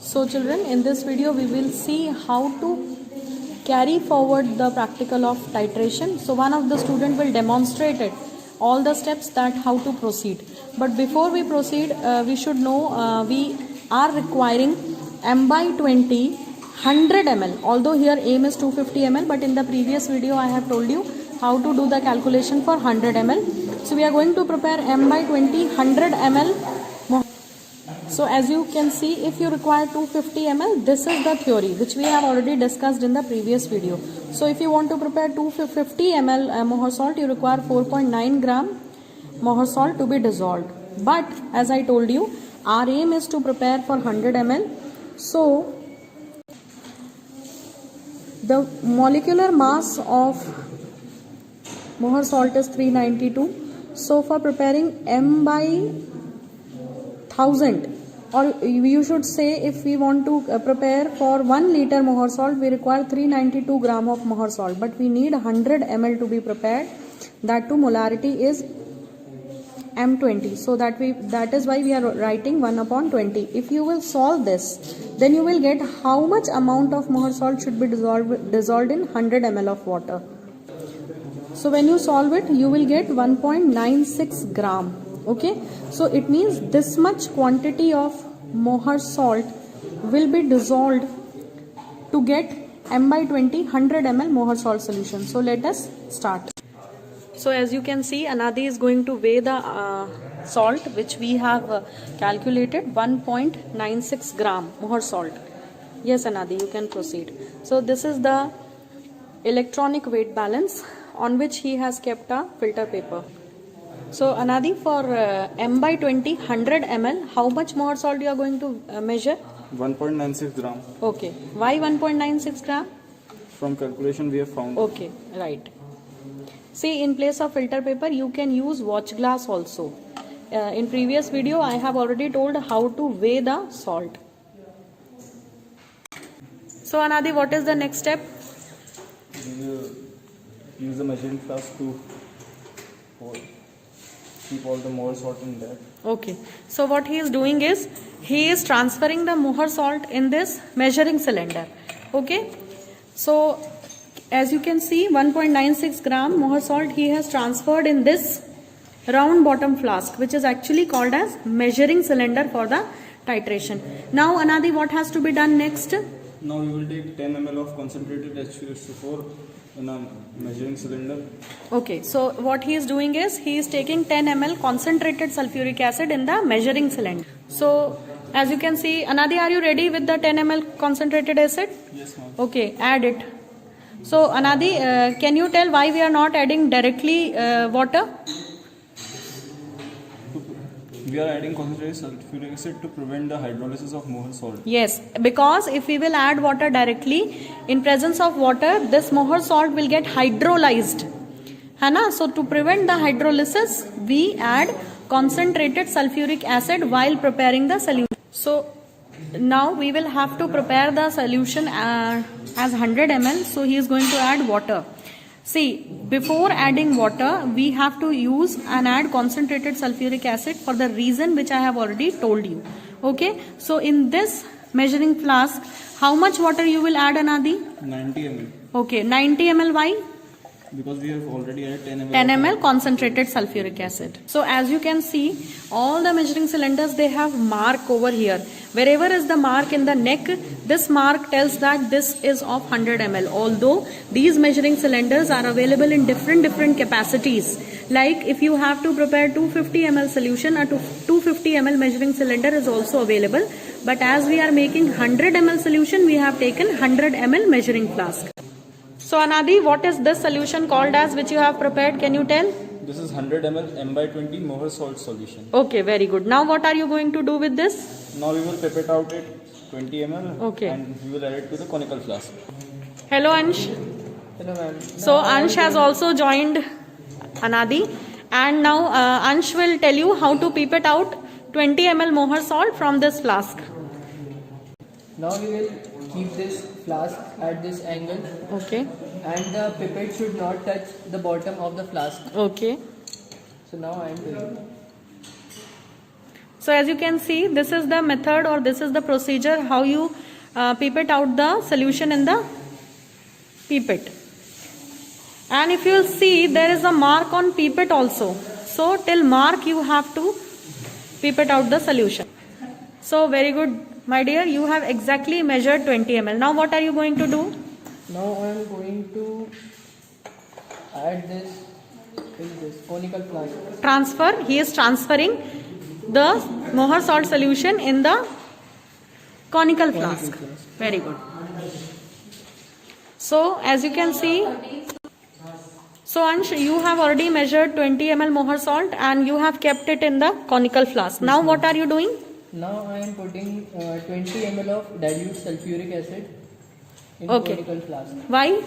So children, in this video we will see how to carry forward the practical of titration. So one of the student will demonstrate it, all the steps that how to proceed. But before we proceed, we should know we are requiring m by 20 100 ml. Although here aim is 250 ml, but in the previous video I have told you how to do the calculation for 100 ml. So we are going to prepare m by 20 100 ml. So as you can see, if you require 250 ml, this is the theory which we have already discussed in the previous video. So if you want to prepare 250 ml mohr salt, you require 4.9 gram mohr salt to be dissolved. But as I told you, our aim is to prepare for 100 ml. So the molecular mass of mohr salt is 392. So for preparing m by 1000, or you should say, if we want to prepare for 1 liter mohr salt, we require 392 gram of mohr salt, but we need 100 ml to be prepared. That too molarity is m20. So that is why we are writing 1 upon 20. If you will solve this, then you will get how much amount of mohr salt should be dissolved in 100 ml of water. So when you solve it, you will get 1.96 gram. Okay, so it means this much quantity of mohr salt will be dissolved to get m by 20 100 ml mohr salt solution. So let us start. So as you can see, Anadi is going to weigh the salt which we have calculated, 1.96 gram mohr salt. Yes Anadi, you can proceed. So this is the electronic weight balance on which he has kept a filter paper. So Anadi, for m by 20 100 ml, how much mohr salt you are going to measure? 1.96 gram. Okay. Why 1.96 gram? From calculation we have found. Okay, right. See, in place of filter paper, you can use watch glass also. In previous video, I have already told how to weigh the salt. So Anadi, what is the next step? We will use the measuring flask to keep all the mohr salt in there. Okay. So what he is doing is, he is transferring the mohr salt in this measuring cylinder. Okay. So as you can see, 1.96 gram mohr salt he has transferred in this round bottom flask, which is actually called as measuring cylinder for the titration. Now Anadi, what has to be done next? Now we will take 10 ml of concentrated H2SO4 in a measuring cylinder. Okay, so what he is doing is, he is taking 10 ml concentrated sulfuric acid in the measuring cylinder. So as you can see, Anadi, are you ready with the 10 ml concentrated acid? Yes ma'am. Okay, add it. So Anadi, can you tell why we are not adding directly water? We are adding concentrated sulfuric acid to prevent the hydrolysis of mohr salt. Yes, because if we will add water directly, in presence of water, this mohr salt will get hydrolyzed. Hai So to prevent the hydrolysis, we add concentrated sulfuric acid while preparing the solution. So now we will have to prepare the solution as 100 ml. So he is going to add water. See, before adding water, we have to use and add concentrated sulfuric acid for the reason which I have already told you. Okay, so in this measuring flask, how much water you will add, Anadi? 90 ml. Okay, 90 ml. Why? Because we have already added 10 ml. 10 ml concentrated sulfuric acid. So as you can see, all the measuring cylinders, they have mark over here. Wherever is the mark in the neck, this mark tells that this is of 100 ml. Although these measuring cylinders are available in different capacities. Like if you have to prepare 250 ml solution, a 250 ml measuring cylinder is also available. But as we are making 100 ml solution, we have taken 100 ml measuring flask. So Anadi, what is this solution called as which you have prepared? Can you tell? This is 100 ml m by 20 mohr salt solution. Okay, very good. Now what are you going to do with this? Now we will pipette out it 20 ml. Okay. And we will add it to the conical flask. Hello Ansh. Hello ma'am. So Ansh has also joined Anadi, and now Ansh will tell you how to pipette out 20 ml mohr salt from this flask. Now we will keep this flask at this angle. Okay. And the pipette should not touch the bottom of the flask. Okay. So now I am doing it. So as you can see, this is the method or this is the procedure how you pipette out the solution in the pipette. And if you will see, there is a mark on pipette also. So till mark you have to pipette out the solution. So very good, my dear, you have exactly measured 20 ml. Now what are you going to do? Now I am going to add this conical flask. Transfer. He is transferring the mohr salt solution in the conical flask. Very good. So as you can see, so Ansh, you have already measured 20 ml mohr salt and you have kept it in the conical flask. Now what are you doing? Now I am putting 20 ml of dilute sulfuric acid in Okay. conical flask. Why?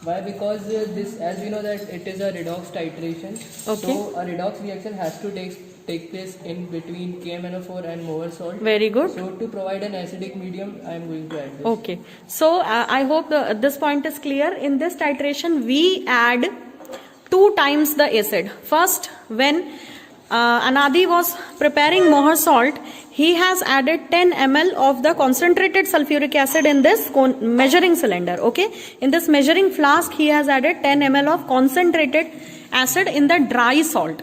Why? Because this, as we know that it is a redox titration. Okay. So a redox reaction has to take place in between KMnO4 and mohr salt. Very good. So to provide an acidic medium, I am going to add this. Okay. So I hope this point is clear. In this titration, we add 2 times the acid. First, when Anadi was preparing mohr salt, he has added 10 ml of the concentrated sulfuric acid in this measuring cylinder. Okay. In this measuring flask, he has added 10 ml of concentrated acid in the dry salt.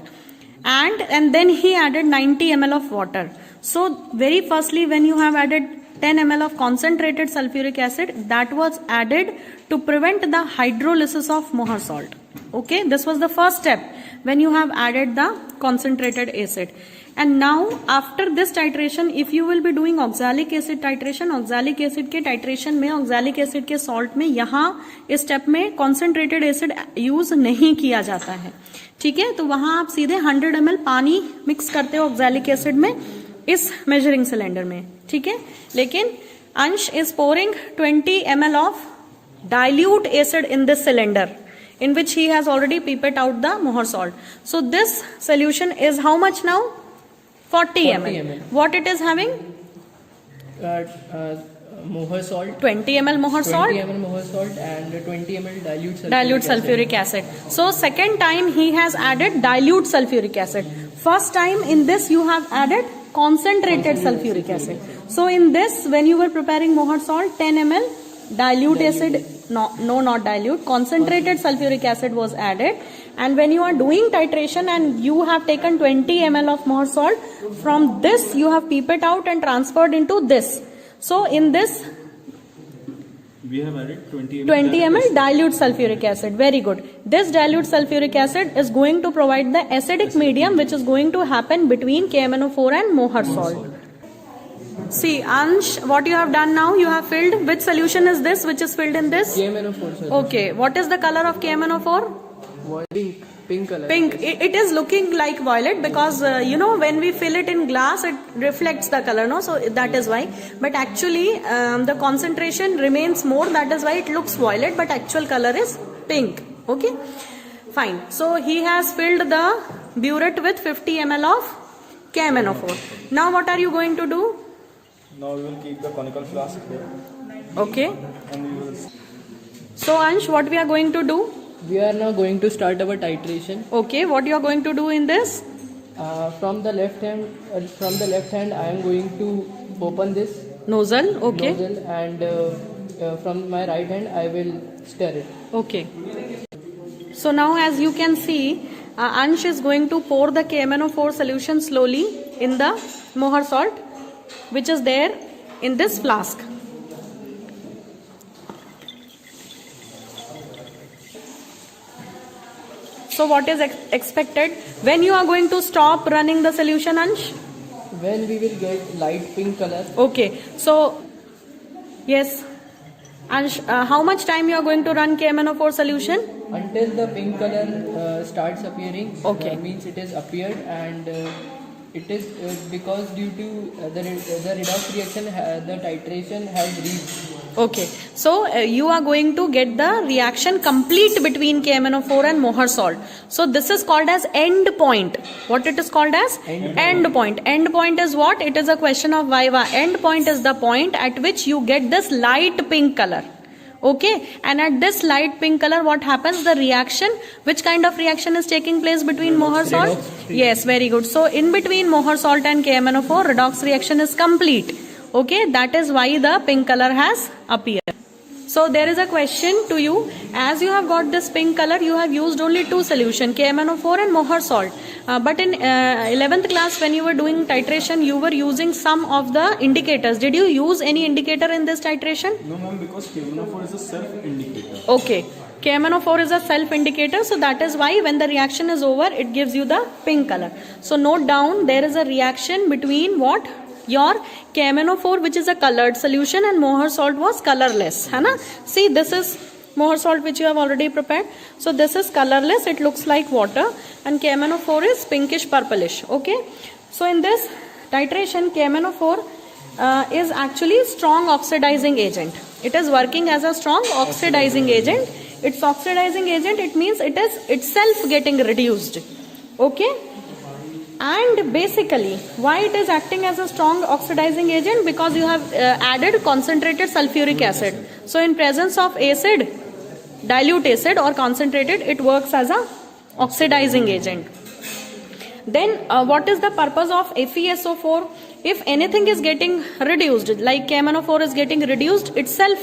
And then he added 90 ml of water. So very firstly, when you have added 10 ml of concentrated sulfuric acid, that was added to prevent the hydrolysis of mohr salt. Okay, this was the first step when you have added the concentrated acid. And now after this titration, if you will be doing oxalic acid titration, oxalic acid के titration में, oxalic acid के salt में, यहाँ इस step में concentrated acid use नहीं किया जाता है. ठीक है, तो वहां आप सीधे 100 ml पानी मिक्स करते हो oxalic acid में इस measuring cylinder में. ठीक है, लेकिन अंश is pouring 20 ml of dilute acid in this cylinder, in which he has already pipetted out the mohr salt. So this solution is how much now? 40 ml. What it is having? Mohr salt. 20 ml mohr salt. 20 ml mohr salt and 20 ml Dilute sulfuric acid. So second time he has added dilute sulfuric acid. First time in this you have added concentrated sulfuric acid. So in this, when you were preparing mohr salt, 10 ml dilute acid, no not dilute, concentrated sulfuric acid was added. And when you are doing titration and you have taken 20 ml of mohr salt, from this you have pipetted out and transferred into this. So in this We have added 20 ml. 20 ml dilute sulfuric acid. Very good. This dilute sulfuric acid is going to provide the acidic medium which is going to happen between KMnO4 and mohr salt. See, Ansh, what you have done now, you have filled, which solution is this which is filled in this? KMnO4 solution. Okay, what is the color of KMnO4? Pink color. Pink. It is looking like violet because when we fill it in glass, it reflects the color, no? So that is why. But actually, the concentration remains more. That is why it looks violet, but actual color is pink. Okay, fine. So he has filled the burette with 50 ml of KMnO4. Now what are you going to do? Now we will keep the conical flask here. Okay. And we will. So Ansh, what we are going to do? We are now going to start our titration. Okay, what you are going to do in this? From the left hand, I am going to open this Nozzle. Okay. nozzle, and from my right hand, I will stir it. Okay. So now as you can see, Ansh is going to pour the KMnO4 solution slowly in the mohr salt, which is there in this flask. So what is expected? When you are going to stop running the solution, Ansh? When we will get light pink color. Okay. So, yes. Ansh, how much time you are going to run KMnO4 solution? Until the pink color starts appearing. Okay. Means it is appeared, and it is because due to the redox reaction, the titration has reached. Okay, so you are going to get the reaction complete between KMnO4 and mohr salt. So this is called as end point. What it is called as? End point. End point is what? It is a question of Viva. End point is the point at which you get this light pink color. Okay, and at this light pink color, what happens? The reaction, which kind of reaction is taking place between Mohr salt? Yes, very good. So in between Mohr salt and KMnO4, redox reaction is complete. Okay, that is why the pink color has appeared. So there is a question to you. As you have got this pink color, you have used only two solution, KMnO4 and Mohr salt. But in 11th class, when you were doing titration, you were using some of the indicators. Did you use any indicator in this titration? No ma'am, because KMnO4 is a self-indicator. Okay. KMnO4 is a self-indicator, so that is why when the reaction is over, it gives you the pink color. So note down, there is a reaction between what? Your KMnO4, which is a colored solution, and Mohr salt was colorless. है ना? See, this is Mohr salt which you have already prepared. So this is colorless, it looks like water, and KMnO4 is pinkish purplish. Okay. So in this titration, KMnO4 is actually strong oxidizing agent. It is working as a strong oxidizing agent. It's oxidizing agent, it means it is itself getting reduced. Okay. And basically, why it is acting as a strong oxidizing agent? Because you have added concentrated sulfuric acid. So in presence of acid, dilute acid or concentrated, it works as a oxidizing agent. Then what is the purpose of FeSO4? If anything is getting reduced, like KMnO4 is getting reduced, itself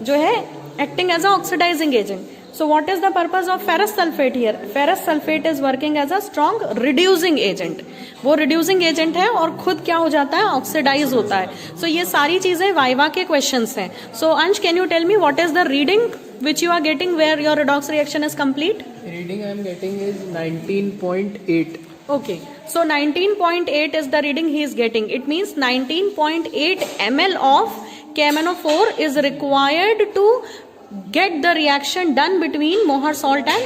जो है acting as an oxidizing agent. So what is the purpose of ferrous sulfate here? Ferrous sulfate is working as a strong reducing agent. वो reducing agent है और खुद क्या हो जाता है? Oxidize होता है. So ये सारी चीजें वाइवा के questions हैं. So Ansh, can you tell me what is the reading which you are getting where your redox reaction is complete? Reading I am getting is 19.8. Okay. So 19.8 is the reading he is getting. It means 19.8 ml of KMnO4 is required to get the reaction done between Mohr salt and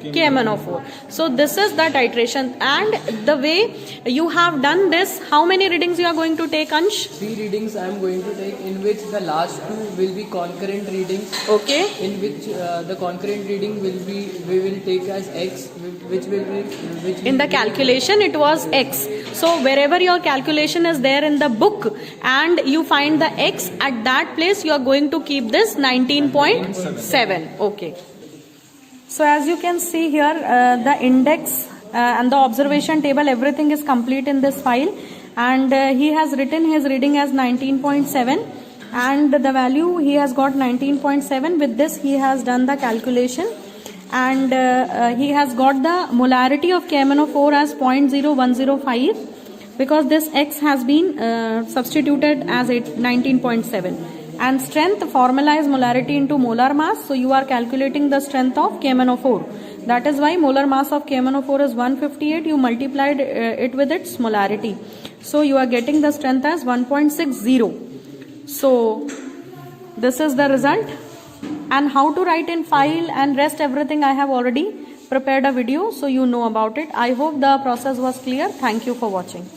KMnO4. So this is the titration, and the way you have done this, how many readings you are going to take, Ansh? 3 readings I am going to take, in which the last 2 will be concurrent readings. Okay. In which the concurrent reading will be, we will take as X, which will be, which In the calculation it was X. So wherever your calculation is there in the book and you find the X, at that place you are going to keep this 19.7. Okay. So as you can see here, the index and the observation table, everything is complete in this file, and he has written his reading as 19.7, and the value he has got 19.7. With this he has done the calculation, and he has got the molarity of KMnO4 as 0.0105, because this X has been substituted as 19.7. And strength, formalize molarity into molar mass. So you are calculating the strength of KMnO4. That is why molar mass of KMnO4 is 158. You multiplied it with its molarity. So you are getting the strength as 1.60. So this is the result. And how to write in file and rest everything I have already prepared a video, so you know about it. I hope the process was clear. Thank you for watching.